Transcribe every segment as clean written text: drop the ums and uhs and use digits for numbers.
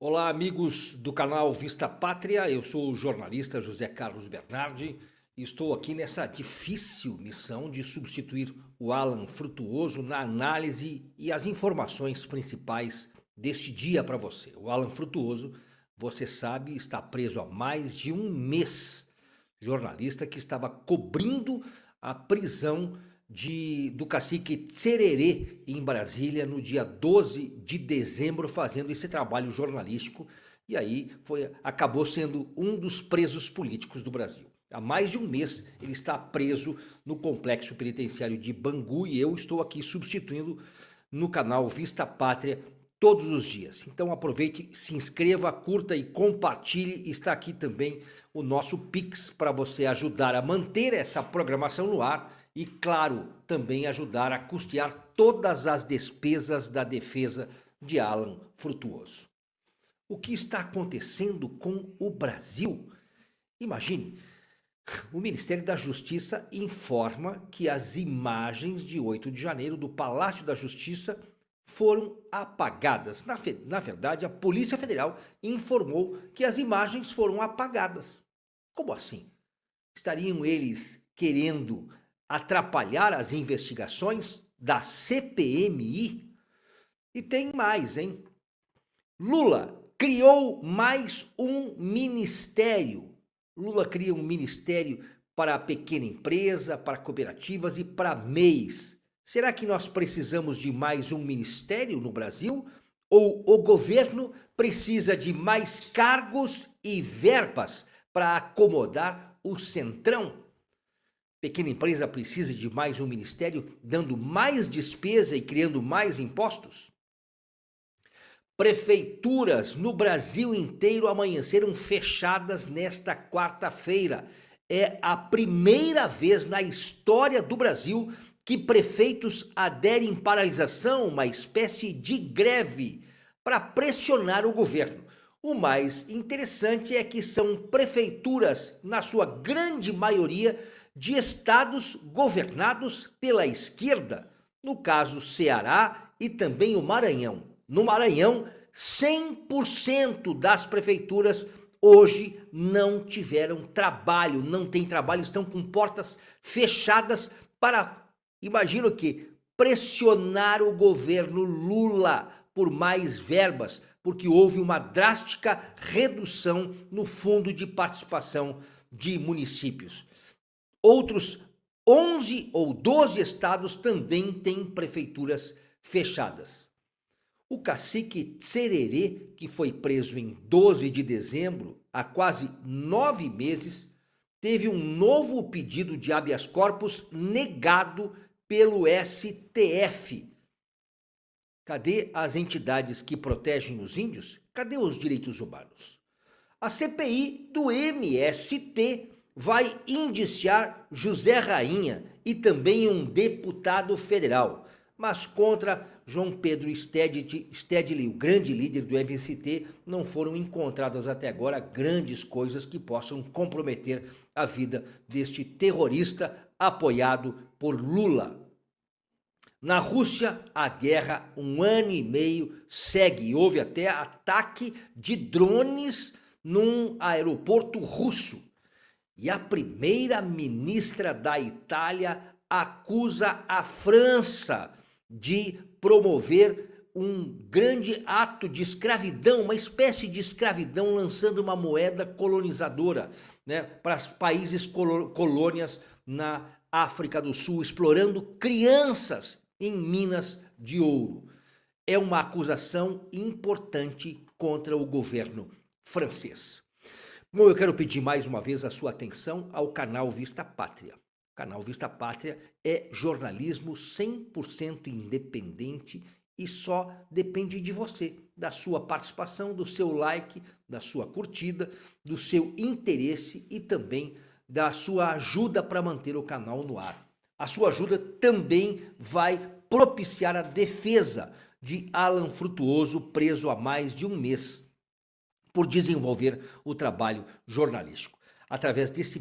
Olá, amigos do canal Vista Pátria. Eu sou o jornalista José Carlos Bernardi e estou aqui nessa difícil missão de substituir o Alan Frutuoso na análise e as informações principais deste dia para você. O Alan Frutuoso, você sabe, está preso há mais de um mês. Jornalista que estava cobrindo a prisão do cacique Tsererê em Brasília no dia 12 de dezembro, fazendo esse trabalho jornalístico, e aí acabou sendo um dos presos políticos do Brasil. Há mais de um mês ele está preso no complexo penitenciário de Bangu e eu estou aqui substituindo no canal Vista Pátria todos os dias. Então aproveite, se inscreva, curta e compartilhe. Está aqui também o nosso Pix para você ajudar a manter essa programação no ar e, claro, também ajudar a custear todas as despesas da defesa de Alan Frutuoso. O que está acontecendo com o Brasil? Imagine, o Ministério da Justiça informa que as imagens de 8 de janeiro do Palácio da Justiça foram apagadas. Na verdade, a Polícia Federal informou que as imagens foram apagadas. Como assim? Estariam eles querendo atrapalhar as investigações da CPMI? E tem mais, hein? Lula criou mais um ministério. Lula cria um ministério para a pequena empresa, para cooperativas e para MEIs. Será que nós precisamos de mais um ministério no Brasil? Ou o governo precisa de mais cargos e verbas para acomodar o centrão? Pequena empresa precisa de mais um ministério, dando mais despesa e criando mais impostos? Prefeituras no Brasil inteiro amanheceram fechadas nesta quarta-feira. É a primeira vez na história do Brasil que prefeitos aderem paralisação, uma espécie de greve, para pressionar o governo. O mais interessante é que são prefeituras, na sua grande maioria, de estados governados pela esquerda, no caso Ceará e também o Maranhão. No Maranhão, 100% das prefeituras hoje não tiveram trabalho, não tem trabalho, estão com portas fechadas para, imagino que, pressionar o governo Lula por mais verbas, porque houve uma drástica redução no fundo de participação de municípios. Outros 11 ou 12 estados também têm prefeituras fechadas. O cacique Tsererê, que foi preso em 12 de dezembro, há quase 9 meses, teve um novo pedido de habeas corpus negado pelo STF. Cadê as entidades que protegem os índios? Cadê os direitos humanos? A CPI do MST vai indiciar José Rainha e também um deputado federal, mas contra João Pedro Stedley, o grande líder do MST, não foram encontradas até agora grandes coisas que possam comprometer a vida deste terrorista apoiado por Lula. Na Rússia, a guerra, 1 ano e meio, segue. Houve até ataque de drones num aeroporto russo. E a primeira-ministra da Itália acusa a França de promover um grande ato de escravidão, uma espécie de escravidão, lançando uma moeda colonizadora, né, para os países colônias na África do Sul, explorando crianças em minas de ouro. É uma acusação importante contra o governo francês. Bom, eu quero pedir mais uma vez a sua atenção ao canal Vista Pátria. O canal Vista Pátria é jornalismo 100% independente e só depende de você, da sua participação, do seu like, da sua curtida, do seu interesse e também da sua ajuda para manter o canal no ar. A sua ajuda também vai propiciar a defesa de Alan Frutuoso, preso há mais de um mês, por desenvolver o trabalho jornalístico. Através desse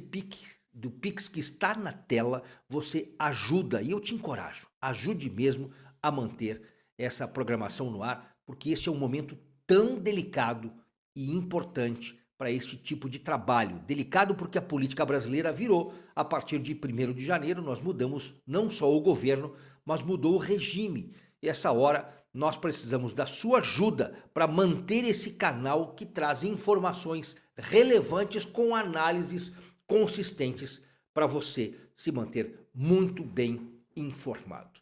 do Pix que está na tela, você ajuda, e eu te encorajo, ajude mesmo a manter essa programação no ar, porque esse é um momento tão delicado e importante para esse tipo de trabalho. Delicado porque a política brasileira virou, a partir de 1º de janeiro, nós mudamos não só o governo, mas mudou o regime. E essa hora nós precisamos da sua ajuda para manter esse canal que traz informações relevantes com análises consistentes para você se manter muito bem informado.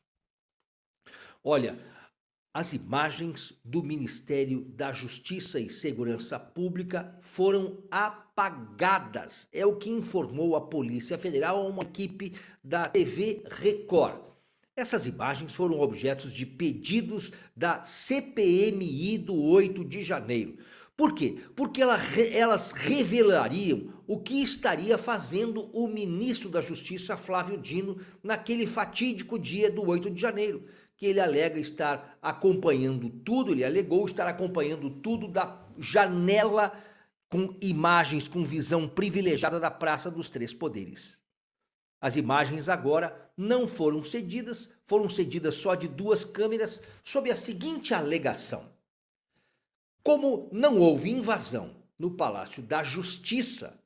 Olha, as imagens do Ministério da Justiça e Segurança Pública foram apagadas. É o que informou a Polícia Federal a uma equipe da TV Record. Essas imagens foram objetos de pedidos da CPMI do 8 de janeiro. Por quê? Porque elas revelariam o que estaria fazendo o ministro da Justiça, Flávio Dino, naquele fatídico dia do 8 de janeiro, que ele alega estar acompanhando tudo, ele alegou estar acompanhando tudo da janela com imagens, com visão privilegiada da Praça dos Três Poderes. As imagens agora não foram cedidas só de 2 câmeras, sob a seguinte alegação: como não houve invasão no Palácio da Justiça,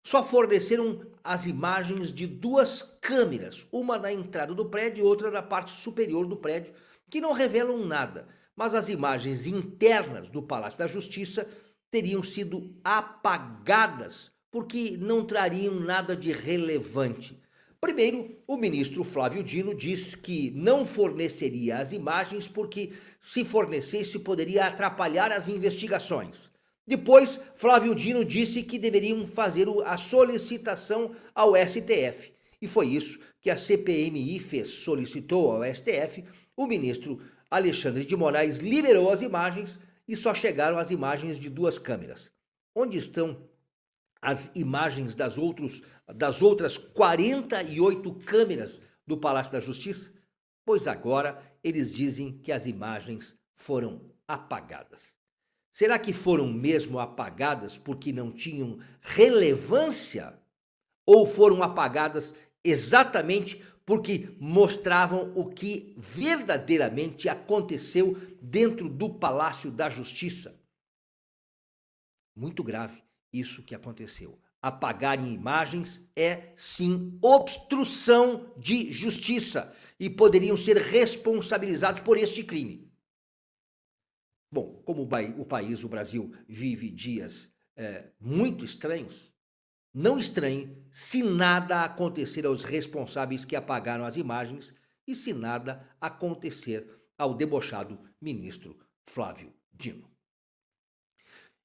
só forneceram as imagens de 2 câmeras, uma na entrada do prédio e outra na parte superior do prédio, que não revelam nada, mas as imagens internas do Palácio da Justiça teriam sido apagadas porque não trariam nada de relevante. Primeiro, o ministro Flávio Dino diz que não forneceria as imagens porque, se fornecesse, poderia atrapalhar as investigações. Depois, Flávio Dino disse que deveriam fazer a solicitação ao STF. E foi isso que a CPMI fez, solicitou ao STF, o ministro Alexandre de Moraes liberou as imagens e só chegaram as imagens de 2 câmeras. Onde estão as imagens das outras 48 câmeras do Palácio da Justiça? Pois agora eles dizem que as imagens foram apagadas. Será que foram mesmo apagadas porque não tinham relevância? Ou foram apagadas exatamente porque mostravam o que verdadeiramente aconteceu dentro do Palácio da Justiça? Muito grave isso que aconteceu. Apagarem imagens é, sim, obstrução de justiça e poderiam ser responsabilizados por este crime. Bom, como o Brasil, vive dias muito estranhos, não estranhe se nada acontecer aos responsáveis que apagaram as imagens e se nada acontecer ao debochado ministro Flávio Dino.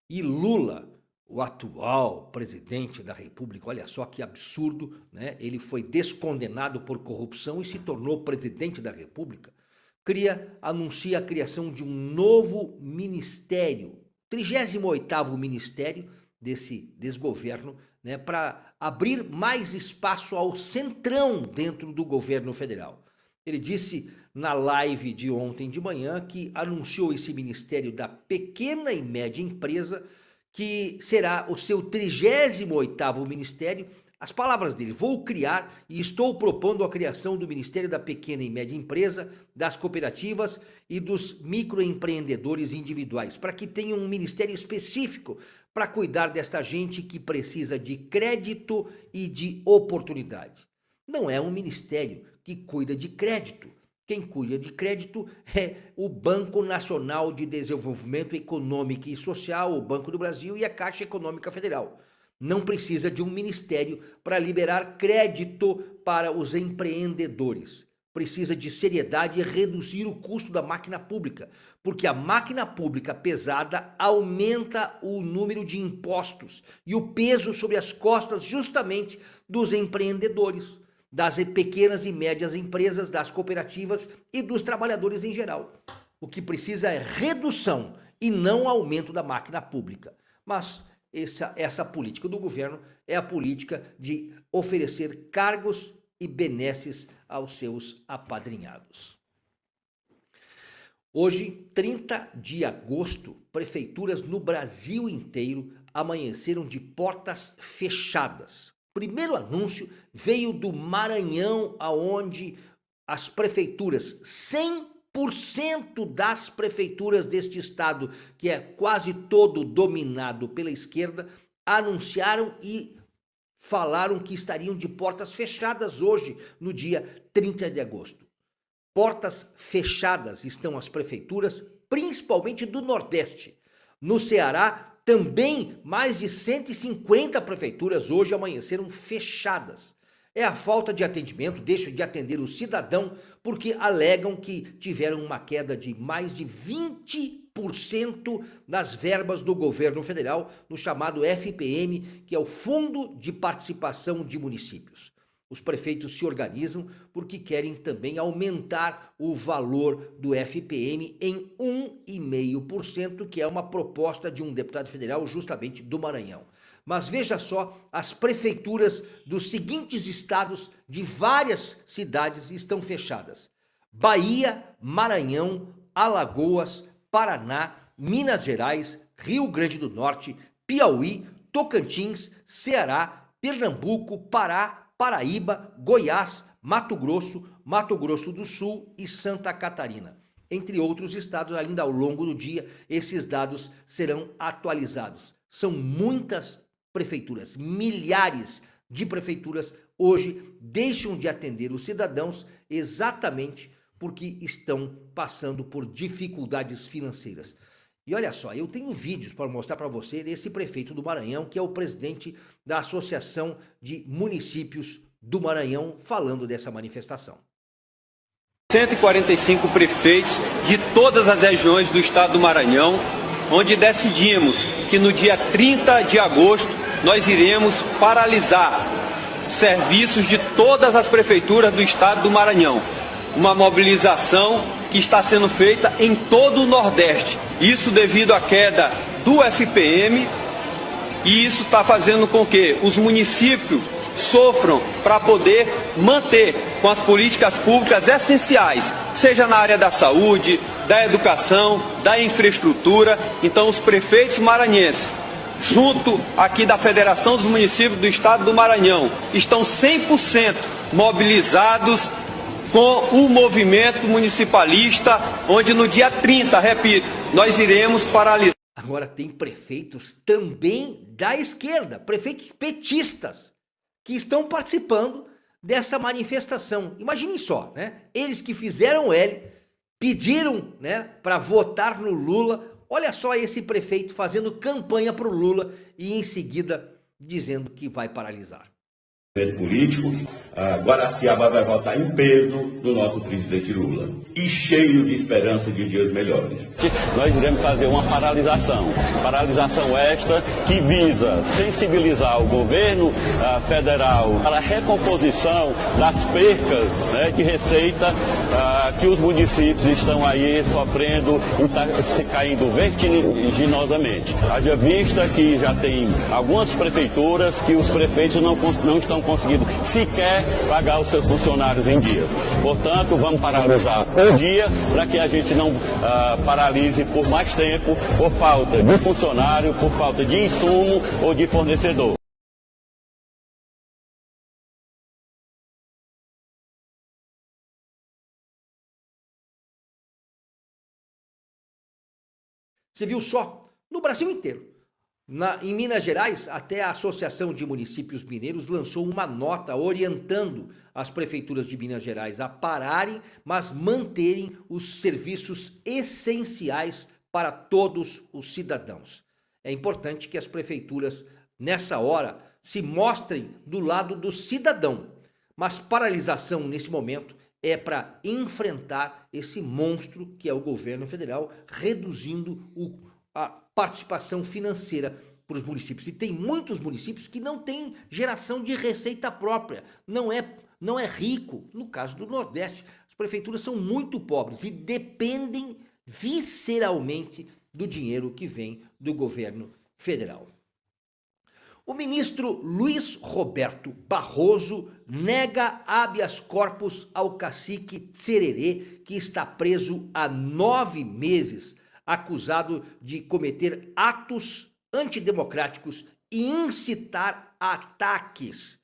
E Lula, o atual presidente da República, olha só que absurdo, né? Ele foi descondenado por corrupção e se tornou presidente da República. Anuncia a criação de um novo ministério, 38º ministério desse desgoverno, né, para abrir mais espaço ao centrão dentro do governo federal. Ele disse na live de ontem de manhã que anunciou esse ministério da pequena e média empresa, que será o seu 38º ministério. As palavras dele: vou criar e estou propondo a criação do Ministério da Pequena e Média Empresa, das cooperativas e dos microempreendedores individuais, para que tenha um ministério específico para cuidar desta gente que precisa de crédito e de oportunidade. Não é um ministério que cuida de crédito. Quem cuida de crédito é o Banco Nacional de Desenvolvimento Econômico e Social, o Banco do Brasil, e a Caixa Econômica Federal. Não precisa de um ministério para liberar crédito para os empreendedores. Precisa de seriedade e reduzir o custo da máquina pública, porque a máquina pública pesada aumenta o número de impostos e o peso sobre as costas justamente dos empreendedores, das pequenas e médias empresas, das cooperativas e dos trabalhadores em geral. O que precisa é redução e não aumento da máquina pública. Mas essa política do governo é a política de oferecer cargos e benesses aos seus apadrinhados. Hoje, 30 de agosto, prefeituras no Brasil inteiro amanheceram de portas fechadas. Primeiro anúncio veio do Maranhão, aonde as prefeituras 100% 20% das prefeituras deste estado, que é quase todo dominado pela esquerda, anunciaram e falaram que estariam de portas fechadas hoje, no dia 30 de agosto. Portas fechadas estão as prefeituras, principalmente do Nordeste. No Ceará, também mais de 150 prefeituras hoje amanheceram fechadas. É a falta de atendimento, deixam de atender o cidadão, porque alegam que tiveram uma queda de mais de 20% nas verbas do governo federal, no chamado FPM, que é o Fundo de Participação de Municípios. Os prefeitos se organizam porque querem também aumentar o valor do FPM em 1,5%, que é uma proposta de um deputado federal justamente do Maranhão. Mas veja só, as prefeituras dos seguintes estados de várias cidades estão fechadas: Bahia, Maranhão, Alagoas, Paraná, Minas Gerais, Rio Grande do Norte, Piauí, Tocantins, Ceará, Pernambuco, Pará, Paraíba, Goiás, Mato Grosso do Sul e Santa Catarina. Entre outros estados, ainda ao longo do dia, esses dados serão atualizados. São muitas prefeituras, milhares de prefeituras hoje deixam de atender os cidadãos exatamente porque estão passando por dificuldades financeiras. E olha só, eu tenho vídeos para mostrar para você desse prefeito do Maranhão, que é o presidente da Associação de Municípios do Maranhão, falando dessa manifestação. 145 prefeitos de todas as regiões do estado do Maranhão, onde decidimos que no dia 30 de agosto nós iremos paralisar serviços de todas as prefeituras do estado do Maranhão. Uma mobilização que está sendo feita em todo o Nordeste. Isso devido à queda do FPM, e isso está fazendo com que os municípios sofram para poder manter com as políticas públicas essenciais, seja na área da saúde, da educação, da infraestrutura. Então os prefeitos maranhenses, junto aqui da Federação dos Municípios do Estado do Maranhão, estão 100% mobilizados com o movimento municipalista, onde no dia 30, repito, nós iremos paralisar. Agora tem prefeitos também da esquerda, prefeitos petistas, que estão participando dessa manifestação. Imagine só, né? Eles que fizeram L, pediram, né, para votar no Lula. Olha só esse prefeito fazendo campanha para o Lula e em seguida dizendo que vai paralisar. Político, Guaraciaba vai votar em peso no nosso presidente Lula e cheio de esperança de dias melhores. Nós iremos fazer uma paralisação esta que visa sensibilizar o governo federal para a recomposição das percas, né, de receita que os municípios estão aí sofrendo e está se caindo vertiginosamente. Haja vista que já tem algumas prefeituras que os prefeitos não estão conseguindo sequer pagar os seus funcionários em dias. Portanto, vamos paralisar um dia para que a gente não paralise por mais tempo por falta de funcionário, por falta de insumo ou de fornecedor. Você viu só? No Brasil inteiro. Em Minas Gerais, até a Associação de Municípios Mineiros lançou uma nota orientando as prefeituras de Minas Gerais a pararem, mas manterem os serviços essenciais para todos os cidadãos. É importante que as prefeituras, nessa hora, se mostrem do lado do cidadão, mas paralisação nesse momento é para enfrentar esse monstro que é o governo federal, reduzindo a participação financeira para os municípios. E tem muitos municípios que não têm geração de receita própria, não é rico. No caso do Nordeste, as prefeituras são muito pobres e dependem visceralmente do dinheiro que vem do governo federal. O ministro Luiz Roberto Barroso nega habeas corpus ao cacique Tsererê, que está preso há 9 meses, acusado de cometer atos antidemocráticos e incitar ataques.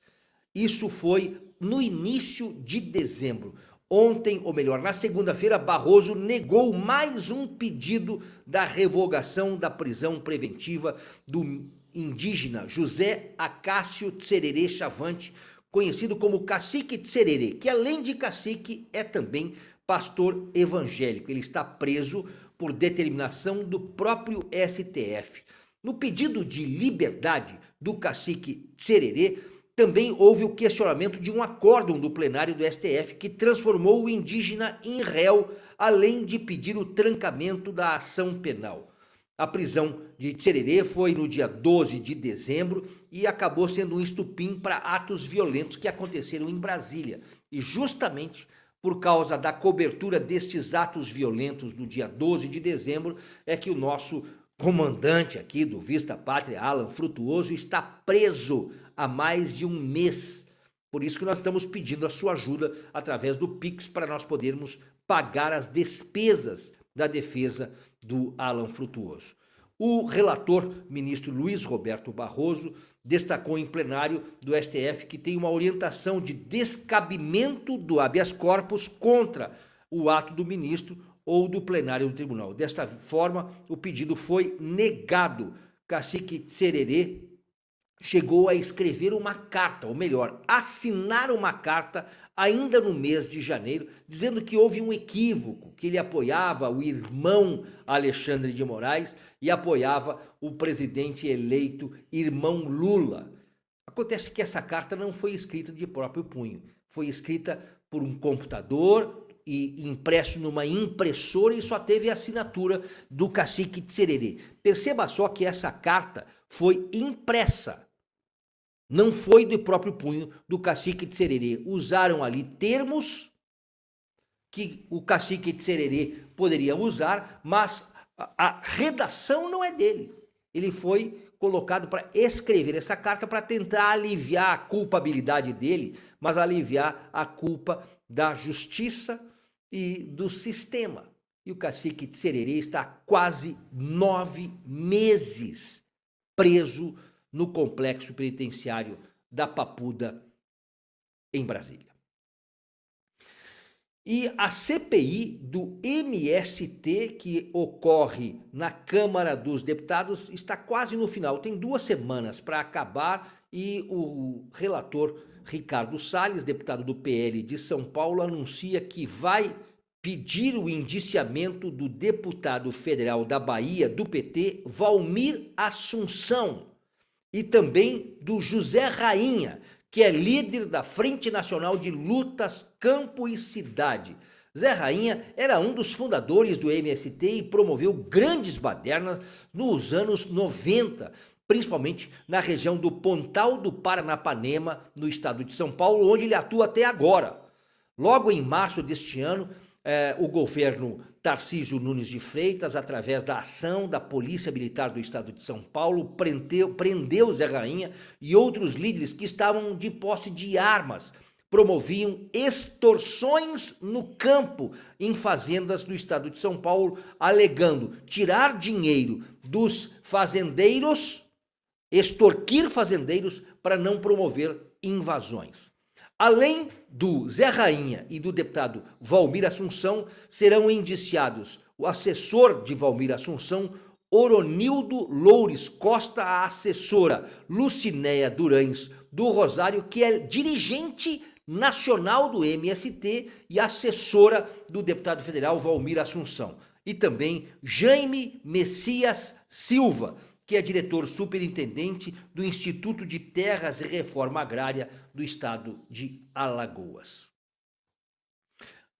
Isso foi no início de dezembro, Ontem, ou melhor, na segunda-feira, Barroso negou mais um pedido da revogação da prisão preventiva do indígena José Acácio Tsererê Chavante, conhecido como Cacique Tsererê, que além de cacique é também pastor evangélico. Ele está preso por determinação do próprio STF. No pedido de liberdade do cacique Tsererê, também houve o questionamento de um acórdão do plenário do STF que transformou o indígena em réu, além de pedir o trancamento da ação penal. A prisão de Tsererê foi no dia 12 de dezembro e acabou sendo um estupim para atos violentos que aconteceram em Brasília. E justamente por causa da cobertura destes atos violentos no dia 12 de dezembro é que o nosso comandante aqui do Vista Pátria, Alan Frutuoso, está preso há mais de um mês. Por isso que nós estamos pedindo a sua ajuda através do Pix para nós podermos pagar as despesas da defesa do Alan Frutuoso. O relator, ministro Luiz Roberto Barroso, destacou em plenário do STF que tem uma orientação de descabimento do habeas corpus contra o ato do ministro ou do plenário do tribunal. Desta forma, o pedido foi negado. Cacique Tsererê chegou a escrever uma carta, ou melhor, assinar uma carta ainda no mês de janeiro, dizendo que houve um equívoco, que ele apoiava o irmão Alexandre de Moraes e apoiava o presidente eleito irmão Lula. Acontece que essa carta não foi escrita de próprio punho, foi escrita por um computador e impresso numa impressora e só teve a assinatura do cacique Tsererê. Perceba só que essa carta foi impressa, não foi do próprio punho do cacique Tsererê. Usaram ali termos que o cacique Tsererê poderia usar, mas a redação não é dele. Ele foi colocado para escrever essa carta para tentar aliviar a culpabilidade dele, mas aliviar a culpa da justiça e do sistema. E o cacique Tsererê está há quase 9 meses preso no complexo penitenciário da Papuda, em Brasília. E a CPI do MST, que ocorre na Câmara dos Deputados, está quase no final. Tem 2 semanas para acabar e o relator Ricardo Salles, deputado do PL de São Paulo, anuncia que vai pedir o indiciamento do deputado federal da Bahia, do PT, Valmir Assunção, e também do José Rainha, que é líder da Frente Nacional de Lutas Campo e Cidade. Zé Rainha era um dos fundadores do MST e promoveu grandes badernas nos anos 90, principalmente na região do Pontal do Paranapanema, no estado de São Paulo, onde ele atua até agora. Logo em março deste ano, o governo Tarcísio Nunes de Freitas, através da ação da Polícia Militar do Estado de São Paulo, prendeu Zé Rainha e outros líderes que estavam de posse de armas, promoviam extorsões no campo em fazendas do Estado de São Paulo, alegando tirar dinheiro dos fazendeiros, extorquir fazendeiros para não promover invasões. Além do Zé Rainha e do deputado Valmir Assunção, serão indiciados o assessor de Valmir Assunção, Oronildo Loures Costa, a assessora Lucinéia Durães do Rosário, que é dirigente nacional do MST e assessora do deputado federal Valmir Assunção. E também Jaime Messias Silva, que é diretor superintendente do Instituto de Terras e Reforma Agrária do estado de Alagoas.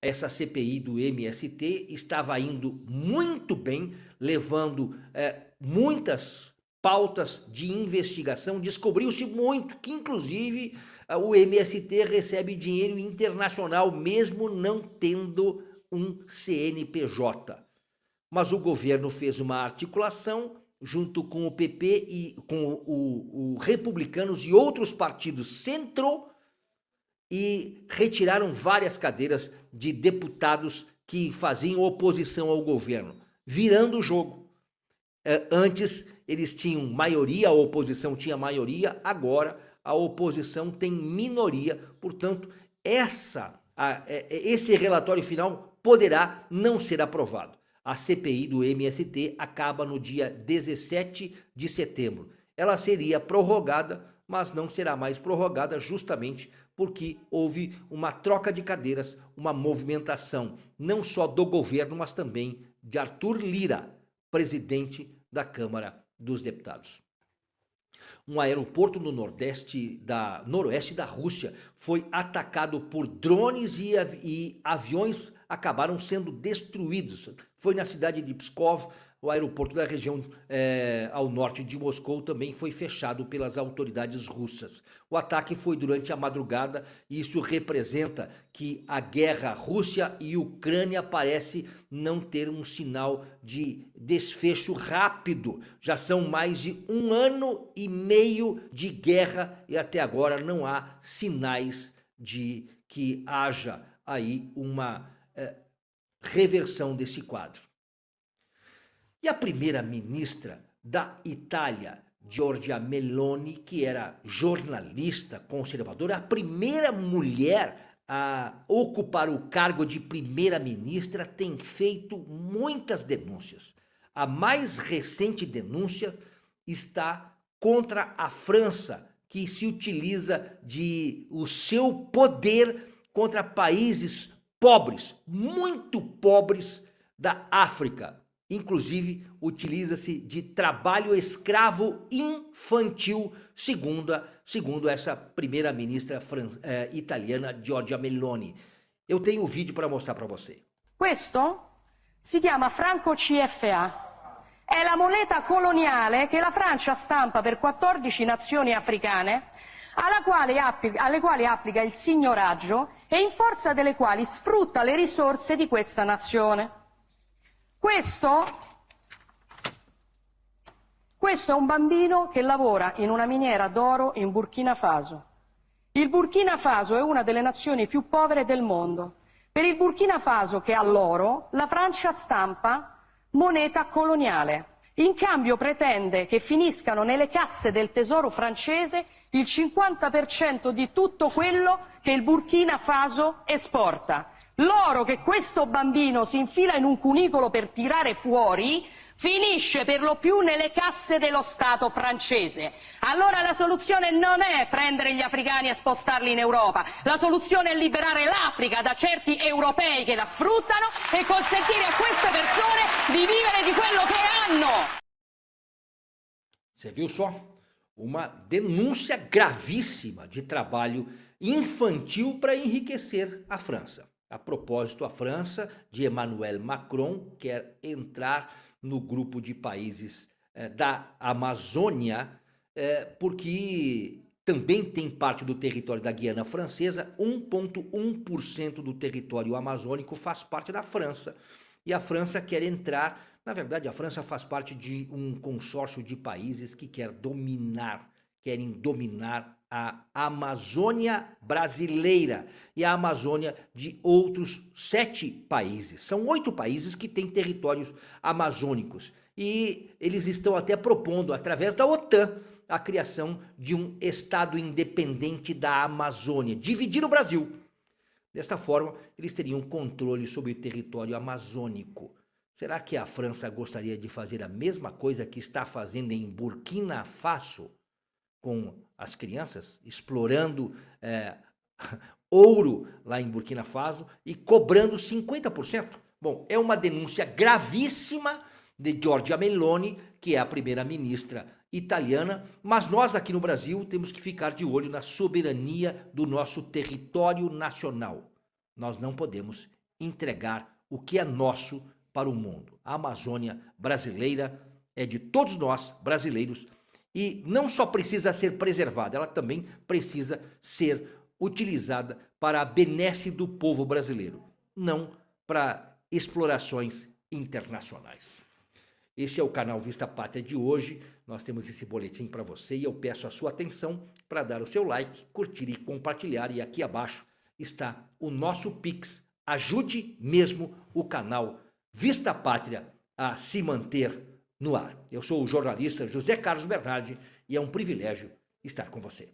Essa CPI do MST estava indo muito bem, levando muitas pautas de investigação. Descobriu-se muito que, inclusive, o MST recebe dinheiro internacional, mesmo não tendo um CNPJ. Mas o governo fez uma articulação junto com o PP e com o Republicanos e outros partidos centro, e retiraram várias cadeiras de deputados que faziam oposição ao governo, virando o jogo. Antes eles tinham maioria, a oposição tinha maioria, agora a oposição tem minoria, portanto, essa esse relatório final poderá não ser aprovado. A CPI do MST acaba no dia 17 de setembro. Ela seria prorrogada, mas não será mais prorrogada justamente porque houve uma troca de cadeiras, uma movimentação não só do governo, mas também de Arthur Lira, presidente da Câmara dos Deputados. Um aeroporto no noroeste da Rússia foi atacado por drones e aviões acabaram sendo destruídos. Foi na cidade de Pskov, o aeroporto da região ao norte de Moscou também foi fechado pelas autoridades russas. O ataque foi durante a madrugada e isso representa que a guerra Rússia e Ucrânia parece não ter um sinal de desfecho rápido. Já são mais de 1 ano e meio de guerra e até agora não há sinais de que haja aí uma reversão desse quadro. E a primeira-ministra da Itália, Giorgia Meloni, que era jornalista conservadora, a primeira mulher a ocupar o cargo de primeira-ministra, tem feito muitas denúncias. A mais recente denúncia está contra a França, que se utiliza de o seu poder contra países pobres, muito pobres da África. Inclusive, utiliza-se de trabalho escravo infantil, segundo essa primeira-ministra italiana, Giorgia Meloni. Eu tenho um vídeo para mostrar para você. Questo si chiama franco CFA. È la moneta coloniale che la Francia stampa per 14 nazioni africane, alle quali applica il signoraggio e in forza delle quali sfrutta le risorse di questa nazione. Questo è un bambino che lavora in una miniera d'oro in Burkina Faso. Il Burkina Faso è una delle nazioni più povere del mondo. Per il Burkina Faso, che ha l'oro, la Francia stampa moneta coloniale. In cambio pretende che finiscano nelle casse del tesoro francese il 50% di tutto quello che il Burkina Faso esporta. L'oro che questo bambino si infila in un cunicolo per tirare fuori finisce per lo più nelle casse dello Stato francese. Allora la soluzione non è prendere gli africani e spostarli in Europa, la soluzione è liberare l'Africa da certi europei che la sfruttano e consentire a queste persone di vivere di quello che hanno. Você viu só? Uma denúncia gravíssima de trabalho infantil para enriquecer a França. A propósito, a França, de Emmanuel Macron, quer entrar no grupo de países da Amazônia, porque também tem parte do território da Guiana Francesa, 1,1% do território amazônico faz parte da França. E a França quer entrar, na verdade a França faz parte de um consórcio de países que querem dominar a Amazônia brasileira e a Amazônia de outros 7 países. São 8 países que têm territórios amazônicos e eles estão até propondo, através da OTAN, a criação de um estado independente da Amazônia, dividir o Brasil. Desta forma, eles teriam controle sobre o território amazônico. Será que a França gostaria de fazer a mesma coisa que está fazendo em Burkina Faso com as crianças, explorando ouro lá em Burkina Faso e cobrando 50%? Bom, é uma denúncia gravíssima de Giorgia Meloni, que é a primeira-ministra italiana, mas nós aqui no Brasil temos que ficar de olho na soberania do nosso território nacional. Nós não podemos entregar o que é nosso para o mundo. A Amazônia brasileira é de todos nós, brasileiros, e não só precisa ser preservada, ela também precisa ser utilizada para a benesse do povo brasileiro, não para explorações internacionais. Esse é o canal Vista Pátria de hoje. Nós temos esse boletim para você e eu peço a sua atenção para dar o seu like, curtir e compartilhar. E aqui abaixo está o nosso Pix. Ajude mesmo o canal Vista Pátria a se manter no ar. Eu sou o jornalista José Carlos Bernardi e é um privilégio estar com você.